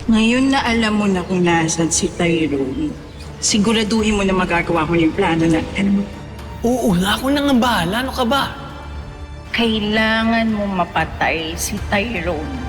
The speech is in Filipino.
Ngayon na alam mo na kung nasan si Tyrone, siguraduhin mo na magagawa ko yung plano natin. Oo nga, ako na nga bahala. Ano ka ba? Kailangan mo mapatay si Tyrone